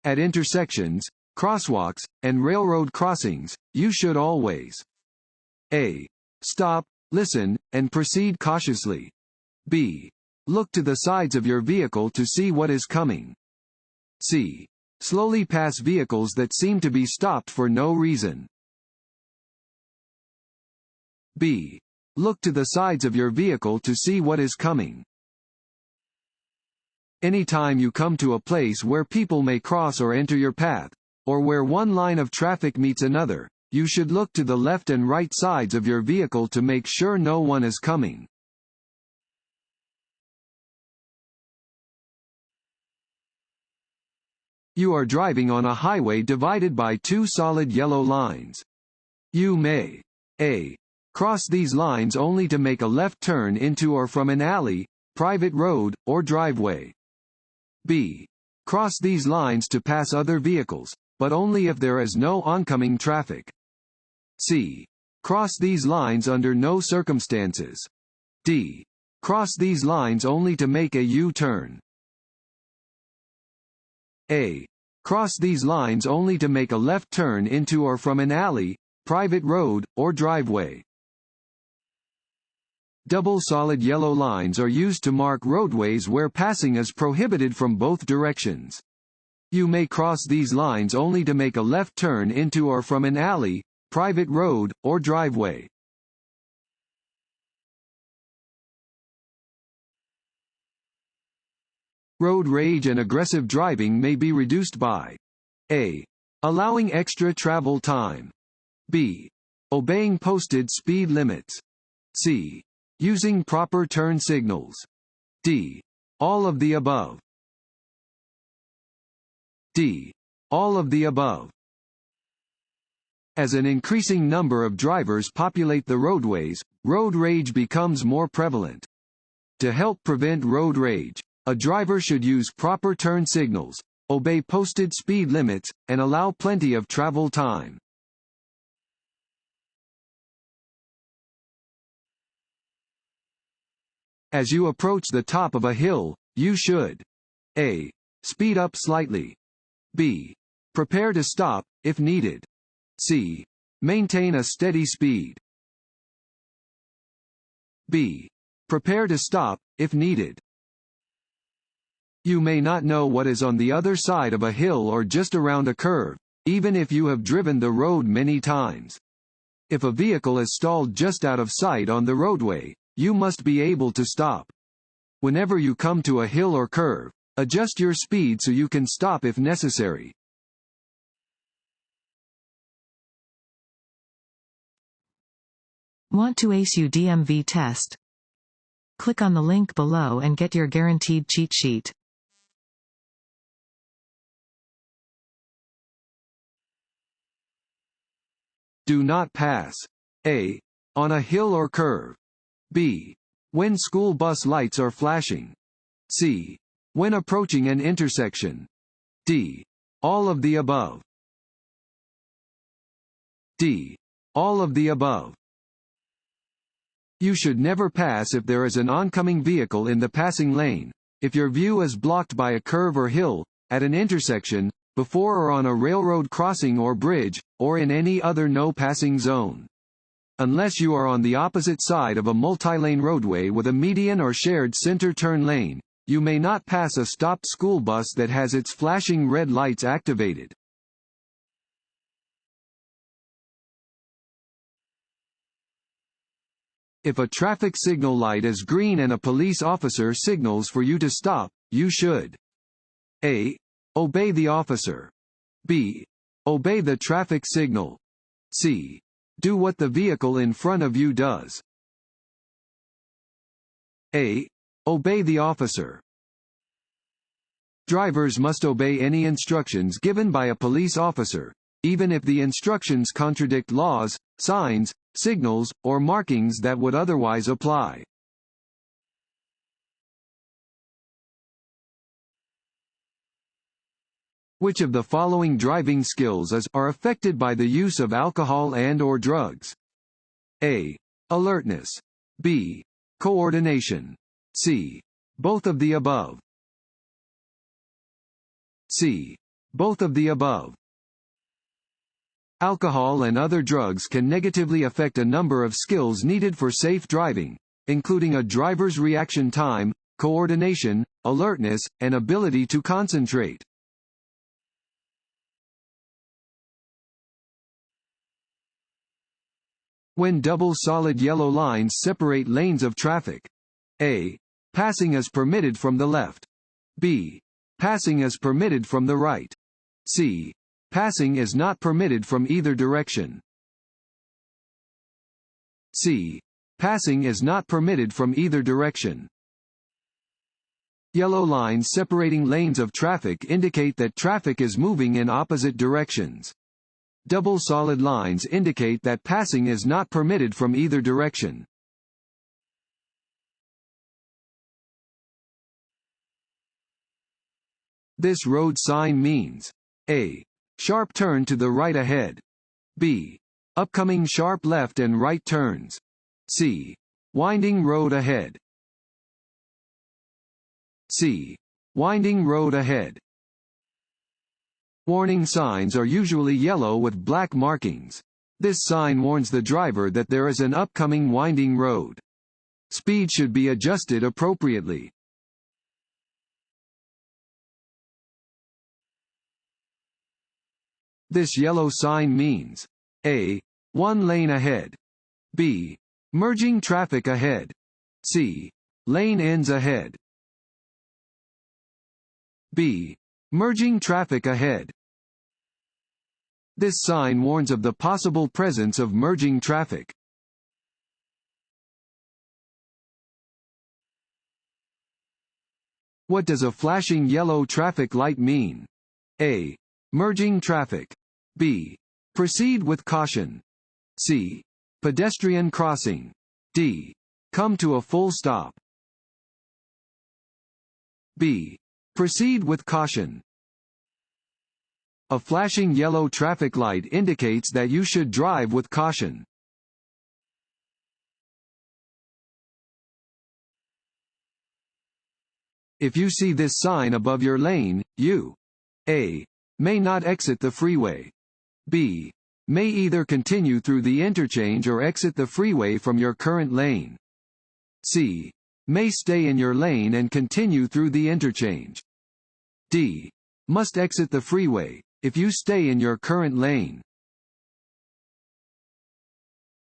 At intersections, crosswalks, and railroad crossings, you should always A. Stop, listen, and proceed cautiously. B. Look to the sides of your vehicle to see what is coming. C. Slowly pass vehicles that seem to be stopped for no reason. B. Look to the sides of your vehicle to see what is coming. Anytime you come to a place where people may cross or enter your path, or where one line of traffic meets another, you should look to the left and right sides of your vehicle to make sure no one is coming. You are driving on a highway divided by two solid yellow lines. You may A. Cross these lines only to make a left turn into or from an alley, private road, or driveway. B. Cross these lines to pass other vehicles, but only if there is no oncoming traffic. C. Cross these lines under no circumstances. D. Cross these lines only to make a U-turn. A. Cross these lines only to make a left turn into or from an alley, private road, or driveway. Double solid yellow lines are used to mark roadways where passing is prohibited from both directions. You may cross these lines only to make a left turn into or from an alley, private road, or driveway. Road rage and aggressive driving may be reduced by A. Allowing extra travel time. B. Obeying posted speed limits. C. Using proper turn signals. D. All of the above. D. All of the above. As an increasing number of drivers populate the roadways, road rage becomes more prevalent. To help prevent road rage, a driver should use proper turn signals, obey posted speed limits, and allow plenty of travel time. As you approach the top of a hill, you should A. Speed up slightly. B. Prepare to stop, if needed. C. Maintain a steady speed. B. Prepare to stop, if needed. You may not know what is on the other side of a hill or just around a curve, even if you have driven the road many times. If a vehicle is stalled just out of sight on the roadway, you must be able to stop. Whenever you come to a hill or curve, adjust your speed so you can stop if necessary. Want to ace your DMV test? Click on the link below and get your guaranteed cheat sheet. Do not pass. A. On a hill or curve. B. When school bus lights are flashing. C. When approaching an intersection. D. All of the above. D. All of the above. You should never pass if there is an oncoming vehicle in the passing lane, if your view is blocked by a curve or hill, at an intersection, before or on a railroad crossing or bridge, or in any other no-passing zone. Unless you are on the opposite side of a multi-lane roadway with a median or shared center turn lane, you may not pass a stopped school bus that has its flashing red lights activated. If a traffic signal light is green and a police officer signals for you to stop, you should A. Obey the officer. B. Obey the traffic signal. C. Do what the vehicle in front of you does. A. Obey the officer. Drivers must obey any instructions given by a police officer, even if the instructions contradict laws, signs, signals, or markings that would otherwise apply. Which of the following driving skills are affected by the use of alcohol and/or drugs? A. Alertness. B. Coordination. C. Both of the above. C. Both of the above. Alcohol and other drugs can negatively affect a number of skills needed for safe driving, including a driver's reaction time, coordination, alertness, and ability to concentrate. When double solid yellow lines separate lanes of traffic. A. Passing is permitted from the left. B. Passing is permitted from the right. C. Passing is not permitted from either direction. C. Passing is not permitted from either direction. Yellow lines separating lanes of traffic indicate that traffic is moving in opposite directions. Double solid lines indicate that passing is not permitted from either direction. This road sign means A. Sharp turn to the right ahead. B. Upcoming sharp left and right turns. C. Winding road ahead. C. Winding road ahead. Warning signs are usually yellow with black markings. This sign warns the driver that there is an upcoming winding road. Speed should be adjusted appropriately. This yellow sign means A. One lane ahead. B. Merging traffic ahead. C. Lane ends ahead. B. Merging traffic ahead. This sign warns of the possible presence of merging traffic. What does a flashing yellow traffic light mean? A. Merging traffic. B. Proceed with caution. C. Pedestrian crossing. D. Come to a full stop. B. Proceed with caution. A flashing yellow traffic light indicates that you should drive with caution. If you see this sign above your lane, you A. May not exit the freeway. B. May either continue through the interchange or exit the freeway from your current lane. C. May stay in your lane and continue through the interchange. D. Must exit the freeway, if you stay in your current lane.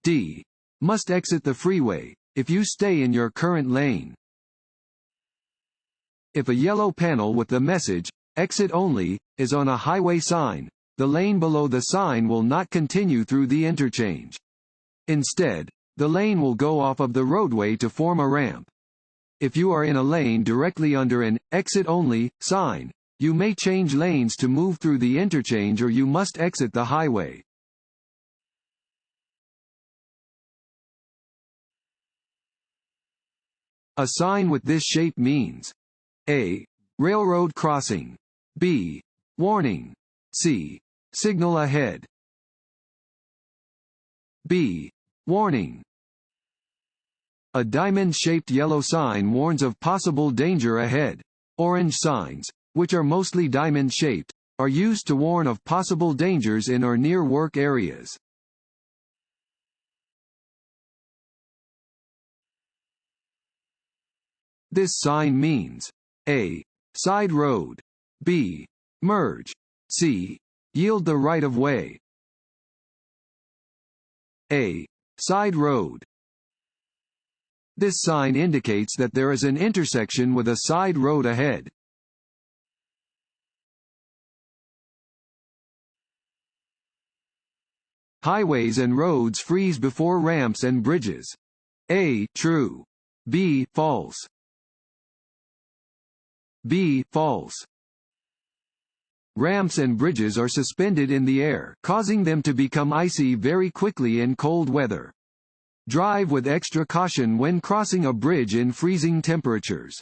D. Must exit the freeway, if you stay in your current lane. If a yellow panel with the message, "Exit only," is on a highway sign, the lane below the sign will not continue through the interchange. Instead, the lane will go off of the roadway to form a ramp. If you are in a lane directly under an "Exit only" sign, you may change lanes to move through the interchange or you must exit the highway. A sign with this shape means A. Railroad crossing. B. Warning. C. Signal ahead. B. Warning. A diamond-shaped yellow sign warns of possible danger ahead. Orange signs, which are mostly diamond-shaped, are used to warn of possible dangers in or near work areas. This sign means A. Side road. B. Merge. C. Yield the right of way. A. Side road. This sign indicates that there is an intersection with a side road ahead. Highways and roads freeze before ramps and bridges. A. True. B. False. B. False. Ramps and bridges are suspended in the air, causing them to become icy very quickly in cold weather. Drive with extra caution when crossing a bridge in freezing temperatures.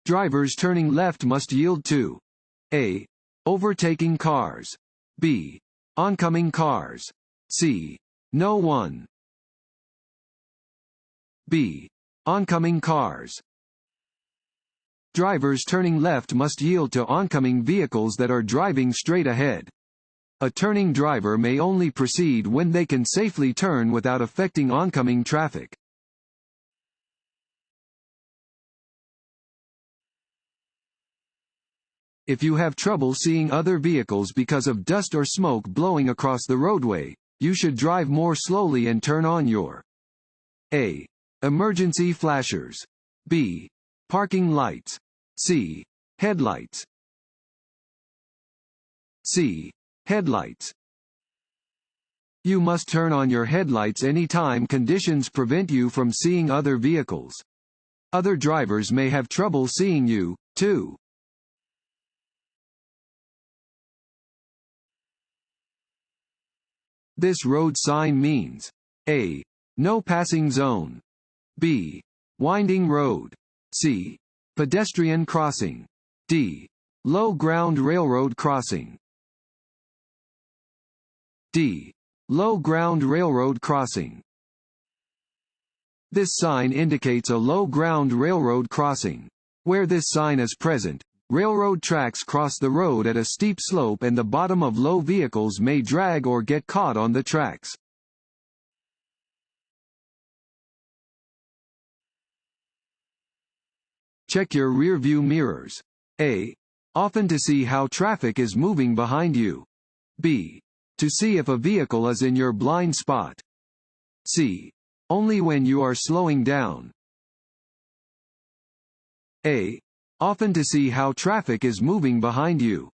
Drivers turning left must yield to A. Overtaking cars. B. Oncoming cars. C. No one. B. Oncoming cars. Drivers turning left must yield to oncoming vehicles that are driving straight ahead. A turning driver may only proceed when they can safely turn without affecting oncoming traffic. If you have trouble seeing other vehicles because of dust or smoke blowing across the roadway, you should drive more slowly and turn on your A. Emergency flashers. B. Parking lights. C. Headlights. C. Headlights. You must turn on your headlights anytime conditions prevent you from seeing other vehicles. Other drivers may have trouble seeing you, too. This road sign means A. No passing zone. B. Winding road. C. Pedestrian crossing. D. Low ground railroad crossing. D. Low ground railroad crossing. This sign indicates a low ground railroad crossing. Where this sign is present, railroad tracks cross the road at a steep slope and the bottom of low vehicles may drag or get caught on the tracks. Check your rear-view mirrors. A. Often to see how traffic is moving behind you. B. To see if a vehicle is in your blind spot. C. Only when you are slowing down. A. Often to see how traffic is moving behind you.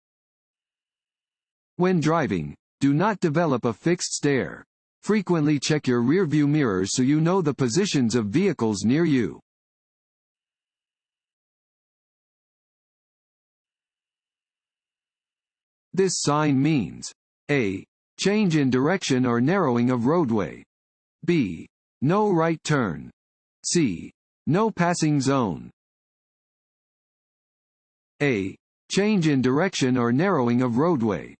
When driving, do not develop a fixed stare. Frequently check your rearview mirrors so you know the positions of vehicles near you. This sign means A. Change in direction or narrowing of roadway. B. No right turn. C. No passing zone. A. Change in direction or narrowing of roadway.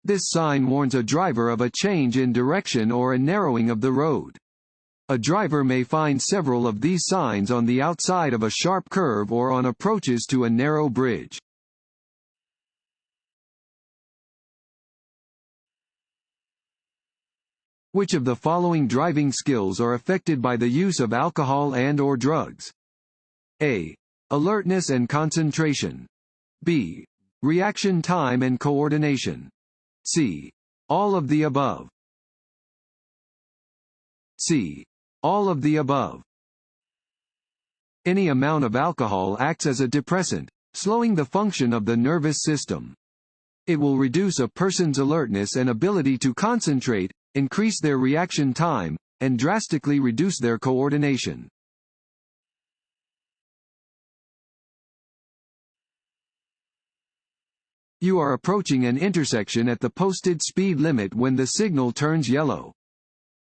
This sign warns a driver of a change in direction or a narrowing of the road. A driver may find several of these signs on the outside of a sharp curve or on approaches to a narrow bridge. Which of the following driving skills are affected by the use of alcohol and/or drugs? A. Alertness and concentration. B. Reaction time and coordination. C. All of the above. C. All of the above. Any amount of alcohol acts as a depressant, slowing the function of the nervous system. It will reduce a person's alertness and ability to concentrate, increase their reaction time, and drastically reduce their coordination. You are approaching an intersection at the posted speed limit when the signal turns yellow.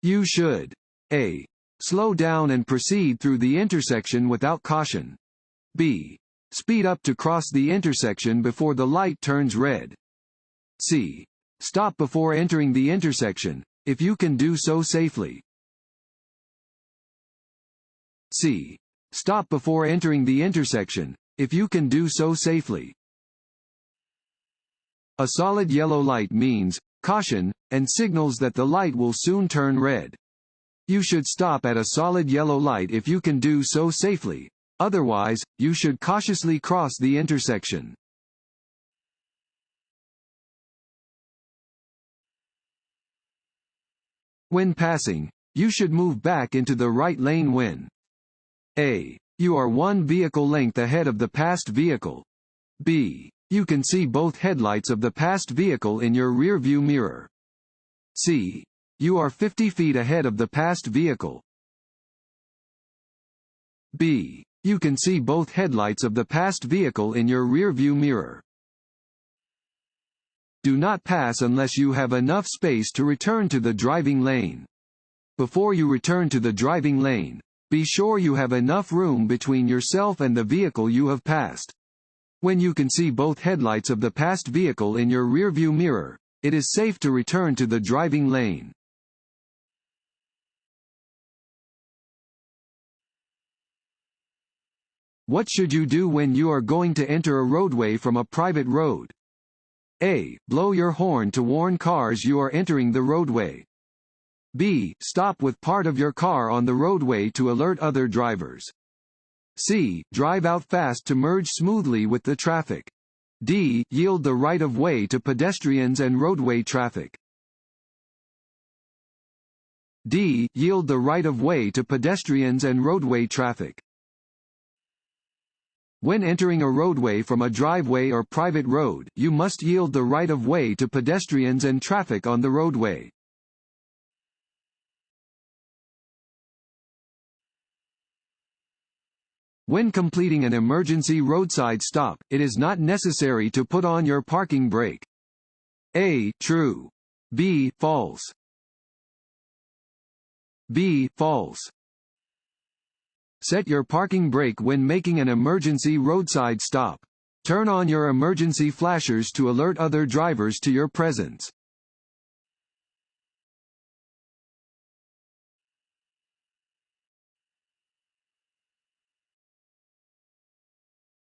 You should A. Slow down and proceed through the intersection without caution. B. Speed up to cross the intersection before the light turns red. C. Stop before entering the intersection, if you can do so safely. C. Stop before entering the intersection, if you can do so safely. A solid yellow light means caution, and signals that the light will soon turn red. You should stop at a solid yellow light if you can do so safely, otherwise, you should cautiously cross the intersection. When passing, you should move back into the right lane when A. You are one vehicle length ahead of the passed vehicle. B. You can see both headlights of the passed vehicle in your rear-view mirror. C. You are 50 feet ahead of the passed vehicle. B. You can see both headlights of the passed vehicle in your rear-view mirror. Do not pass unless you have enough space to return to the driving lane. Before you return to the driving lane, be sure you have enough room between yourself and the vehicle you have passed. When you can see both headlights of the passed vehicle in your rearview mirror, it is safe to return to the driving lane. What should you do when you are going to enter a roadway from a private road? A. Blow your horn to warn cars you are entering the roadway. B. Stop with part of your car on the roadway to alert other drivers. C. Drive out fast to merge smoothly with the traffic. D. Yield the right of way to pedestrians and roadway traffic. D. Yield the right of way to pedestrians and roadway traffic. When entering a roadway from a driveway or private road, you must yield the right of way to pedestrians and traffic on the roadway. When completing an emergency roadside stop, it is not necessary to put on your parking brake. A. True. B. False. B. False. Set your parking brake when making an emergency roadside stop. Turn on your emergency flashers to alert other drivers to your presence.